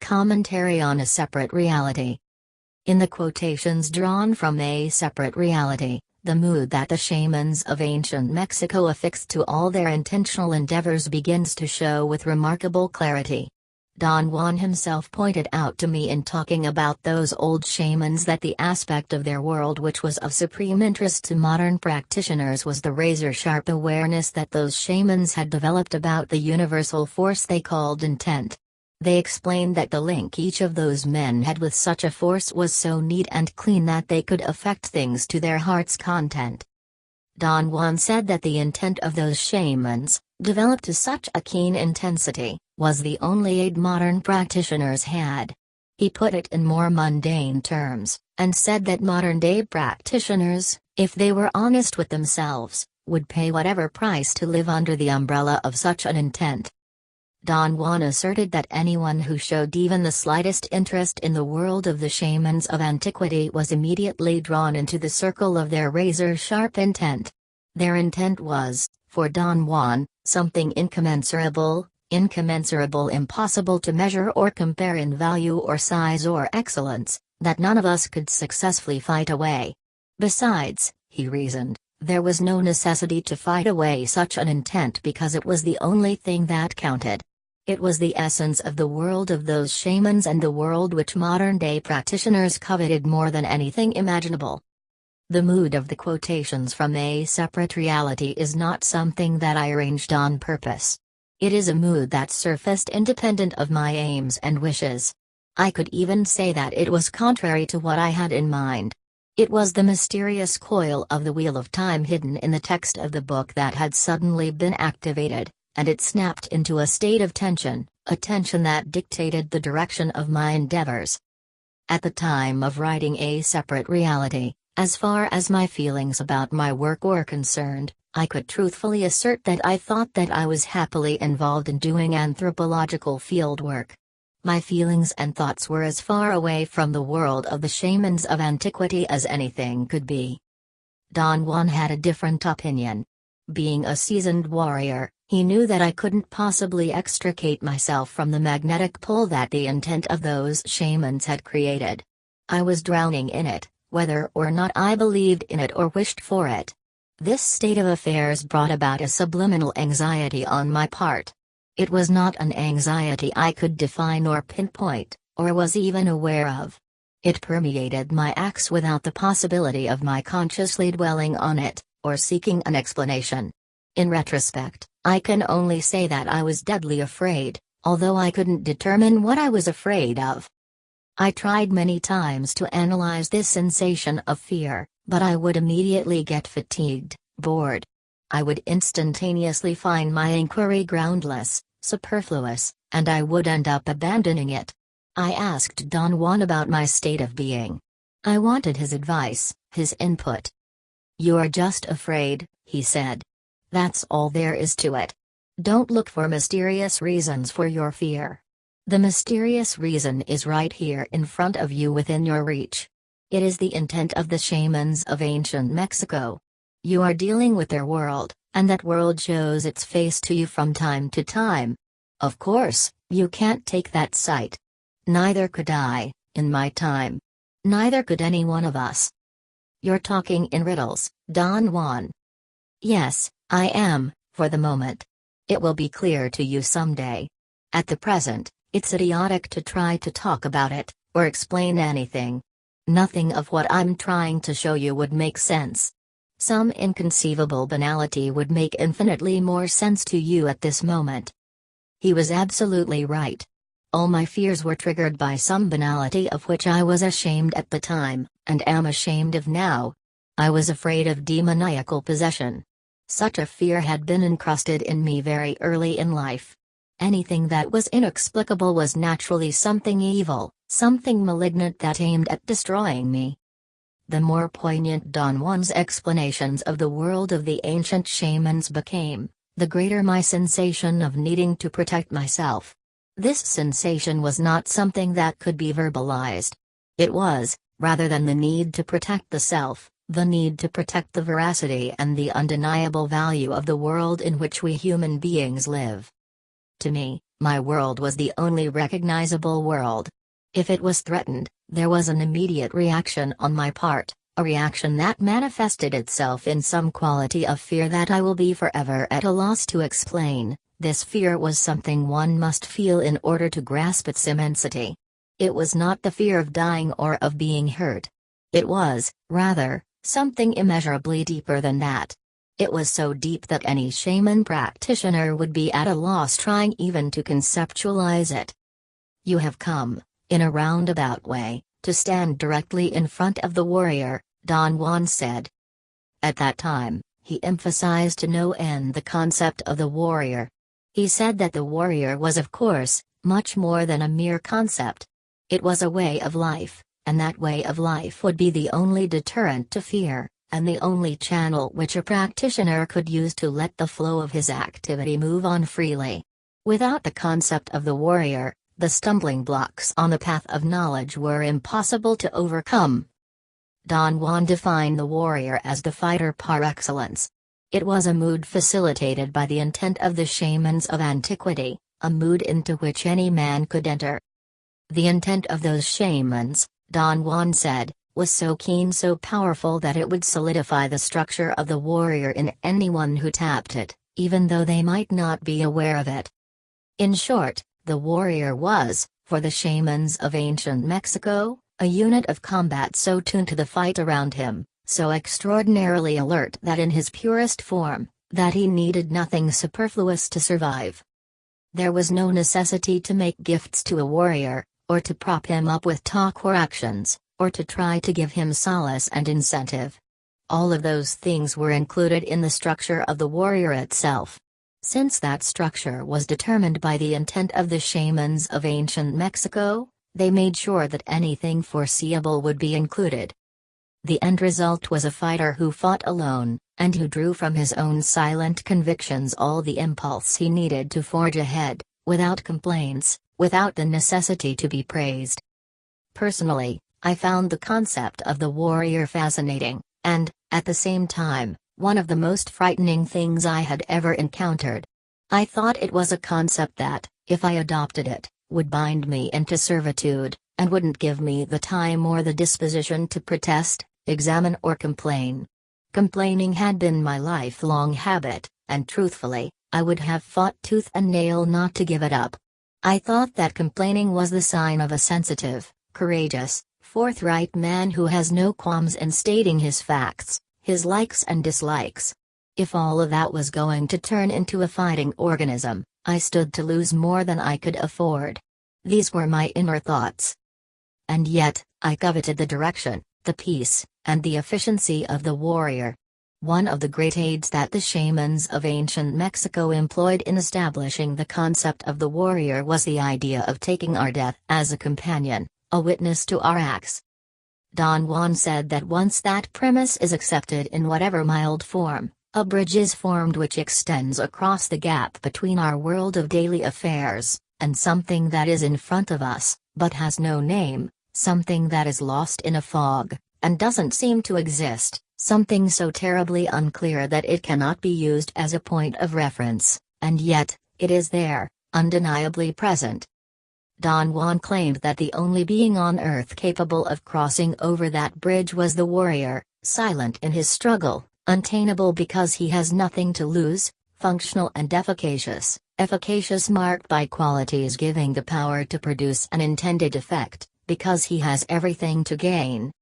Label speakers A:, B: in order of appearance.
A: commentary on a separate reality. In the quotations drawn from A Separate Reality, the mood that the shamans of ancient Mexico affixed to all their intentional endeavors begins to show with remarkable clarity. Don Juan himself pointed out to me in talking about those old shamans that the aspect of their world which was of supreme interest to modern practitioners was the razor-sharp awareness that those shamans had developed about the universal force they called intent. They explained that the link each of those men had with such a force was so neat and clean that they could affect things to their heart's content. Don Juan said that the intent of those shamans, developed to such a keen intensity, was the only aid modern practitioners had. He put it in more mundane terms, and said that modern-day practitioners, if they were honest with themselves, would pay whatever price to live under the umbrella of such an intent. Don Juan asserted that anyone who showed even the slightest interest in the world of the shamans of antiquity was immediately drawn into the circle of their razor-sharp intent. Their intent was, for Don Juan, something incommensurable, impossible to measure or compare in value or size or excellence, that none of us could successfully fight away. Besides, he reasoned, there was no necessity to fight away such an intent because it was the only thing that counted. It was the essence of the world of those shamans and the world which modern-day practitioners coveted more than anything imaginable. The mood of the quotations from A Separate Reality is not something that I arranged on purpose. It is a mood that surfaced independent of my aims and wishes. I could even say that it was contrary to what I had in mind. It was the mysterious coil of the wheel of time hidden in the text of the book that had suddenly been activated, and it snapped into a state of tension, a tension that dictated the direction of my endeavors. At the time of writing A Separate Reality, as far as my feelings about my work were concerned, I could truthfully assert that I thought that I was happily involved in doing anthropological fieldwork. My feelings and thoughts were as far away from the world of the shamans of antiquity as anything could be. Don Juan had a different opinion. Being a seasoned warrior, he knew that I couldn't possibly extricate myself from the magnetic pull that the intent of those shamans had created. I was drowning in it, whether or not I believed in it or wished for it. This state of affairs brought about a subliminal anxiety on my part. It was not an anxiety I could define or pinpoint, or was even aware of. It permeated my acts without the possibility of my consciously dwelling on it, or seeking an explanation. In retrospect, I can only say that I was deadly afraid, although I couldn't determine what I was afraid of. I tried many times to analyze this sensation of fear, but I would immediately get fatigued, bored. I would instantaneously find my inquiry groundless, superfluous, and I would end up abandoning it. I asked Don Juan about my state of being. I wanted his advice, his input. "You're just afraid," he said. "That's all there is to it. Don't look for mysterious reasons for your fear. The mysterious reason is right here in front of you within your reach. It is the intent of the shamans of ancient Mexico. You are dealing with their world, and that world shows its face to you from time to time. Of course, you can't take that sight. Neither could I, in my time. Neither could any one of us." "You're talking in riddles, Don Juan." "Yes, I am, for the moment. It will be clear to you someday. At the present, it's idiotic to try to talk about it, or explain anything. Nothing of what I'm trying to show you would make sense. Some inconceivable banality would make infinitely more sense to you at this moment." He was absolutely right. All my fears were triggered by some banality of which I was ashamed at the time, and am ashamed of now. I was afraid of demoniacal possession. Such a fear had been encrusted in me very early in life. Anything that was inexplicable was naturally something evil, something malignant that aimed at destroying me. The more poignant Don Juan's explanations of the world of the ancient shamans became, the greater my sensation of needing to protect myself. This sensation was not something that could be verbalized. It was, rather than the need to protect the self, the need to protect the veracity and the undeniable value of the world in which we human beings live. To me, My world was the only recognizable world. If it was threatened, there was an immediate reaction on my part, a reaction that manifested itself in some quality of fear that I will be forever at a loss to explain. This fear was something one must feel in order to grasp its immensity. It was not the fear of dying or of being hurt. It was, rather, something immeasurably deeper than that. It was so deep that any shaman practitioner would be at a loss trying even to conceptualize it. You have come, in a roundabout way, to stand directly in front of the warrior, Don Juan said. At that time, he emphasized to no end the concept of the warrior. He said that the warrior was, of course, much more than a mere concept. It was a way of life, and that way of life would be the only deterrent to fear, and the only channel which a practitioner could use to let the flow of his activity move on freely. Without the concept of the warrior, the stumbling blocks on the path of knowledge were impossible to overcome. Don Juan defined the warrior as the fighter par excellence. It was a mood facilitated by the intent of the shamans of antiquity, a mood into which any man could enter. The intent of those shamans, Don Juan said, was so keen, so powerful that it would solidify the structure of the warrior in anyone who tapped it, even though they might not be aware of it. In short, the warrior was, for the shamans of ancient Mexico, a unit of combat so tuned to the fight around him, so extraordinarily alert that in his purest form, that he needed nothing superfluous to survive. There was no necessity to make gifts to a warrior, or to prop him up with talk or actions, or to try to give him solace and incentive. All of those things were included in the structure of the warrior itself. Since that structure was determined by the intent of the shamans of ancient Mexico, they made sure that anything foreseeable would be included. The end result was a fighter who fought alone, and who drew from his own silent convictions all the impulse he needed to forge ahead, without complaints, without the necessity to be praised. Personally, I found the concept of the warrior fascinating, and, at the same time, one of the most frightening things I had ever encountered. I thought it was a concept that, if I adopted it, would bind me into servitude, and wouldn't give me the time or the disposition to protest, examine or complain. Complaining had been my lifelong habit, and truthfully, I would have fought tooth and nail not to give it up. I thought that complaining was the sign of a sensitive, courageous, forthright man who has no qualms in stating his facts, his likes and dislikes. If all of that was going to turn into a fighting organism, I stood to lose more than I could afford. These were my inner thoughts. And yet, I coveted the direction, the peace, and the efficiency of the warrior. One of the great aids that the shamans of ancient Mexico employed in establishing the concept of the warrior was the idea of taking our death as a companion, a witness to our acts. Don Juan said that once that premise is accepted in whatever mild form, a bridge is formed which extends across the gap between our world of daily affairs, and something that is in front of us, but has no name, something that is lost in a fog, and doesn't seem to exist, something so terribly unclear that it cannot be used as a point of reference, and yet, it is there, undeniably present. Don Juan claimed that the only being on earth capable of crossing over that bridge was the warrior, silent in his struggle, untameable because he has nothing to lose, functional and efficacious, efficacious marked by qualities giving the power to produce an intended effect, because he has everything to gain,